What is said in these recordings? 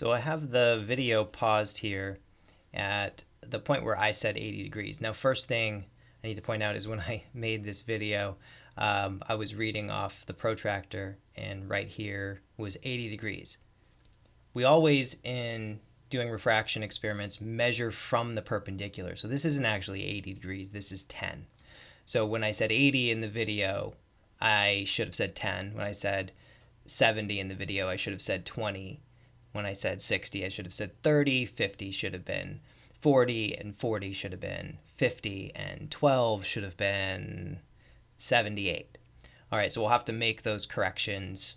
So I have the video paused here at the point where I said 80 degrees. Now, first thing I need to point out is when I made this video, I was reading off the protractor, and right here was 80 degrees. We always, in doing refraction experiments, measure from the perpendicular. So this isn't actually 80 degrees, this is 10. So when I said 80 in the video, I should have said 10. When I said 70 in the video, I should have said 20. When I said 60, I should have said 30, 50 should have been 40, and 40 should have been 50, and 12 should have been 78. All right, so we'll have to make those corrections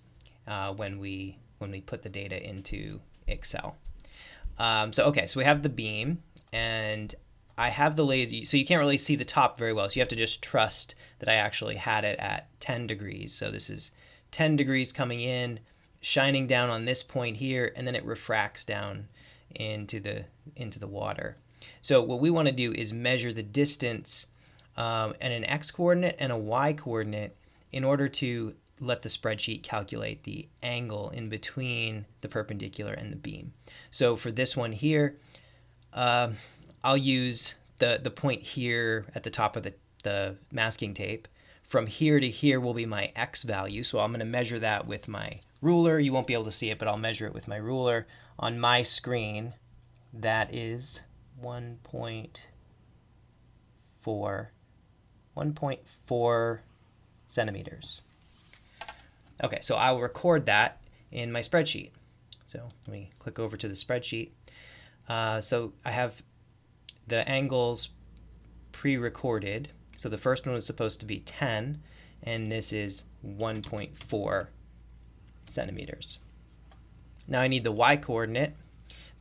when we put the data into Excel. So we have the beam, and I have the laser, so you can't really see the top very well, so you have to just trust that I actually had it at 10 degrees. So this is 10 degrees coming in, shining down on this point here, and then it refracts down into the water. So what we want to do is measure the distance and an x-coordinate and a y-coordinate in order to let the spreadsheet calculate the angle in between the perpendicular and the beam. So for this one here, I'll use the point here at the top of the masking tape. From here to here will be my x value, so I'm going to measure that with my ruler. You won't be able to see it, but I'll measure it with my ruler. On my screen, that is 1.4 centimeters. Okay, so I'll record that in my spreadsheet. So let me click over to the spreadsheet. So I have the angles pre-recorded. So the first one was supposed to be 10, and this is 1.4 centimeters. Now I need the y-coordinate.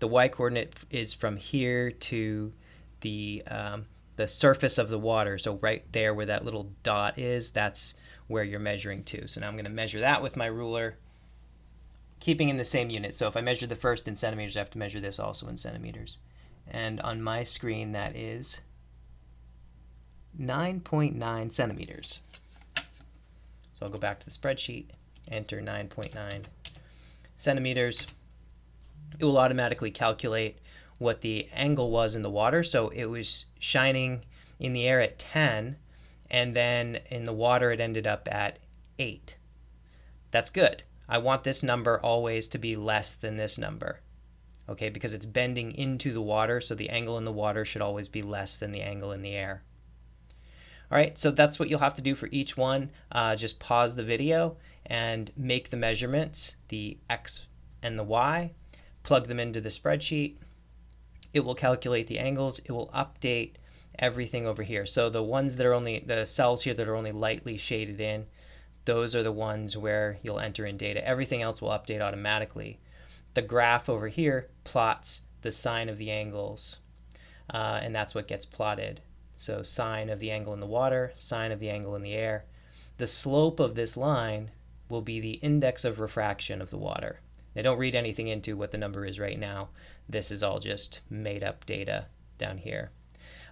The y-coordinate is from here to the surface of the water. So right there where that little dot is, that's where you're measuring to. So now I'm going to measure that with my ruler, keeping in the same unit. So if I measure the first in centimeters, I have to measure this also in centimeters. And on my screen, that is 9.9 centimeters. So I'll go back to the spreadsheet, enter 9.9 centimeters. It will automatically calculate what the angle was in the water. So it was shining in the air at 10, and then in the water it ended up at 8. That's good. I want this number always to be less than this number, okay, because it's bending into the water, so the angle in the water should always be less than the angle in the air. All right, so that's what you'll have to do for each one. Just pause the video and make the measurements, the x and the y, plug them into the spreadsheet. It will calculate the angles. It will update everything over here. So the ones that are only, the cells here that are only lightly shaded in, those are the ones where you'll enter in data. Everything else will update automatically. The graph over here plots the sine of the angles, and that's what gets plotted. So sine of the angle in the water, sine of the angle in the air. The slope of this line will be the index of refraction of the water. Now don't read anything into what the number is right now. This is all just made up data down here.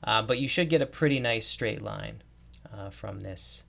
But you should get a pretty nice straight line from this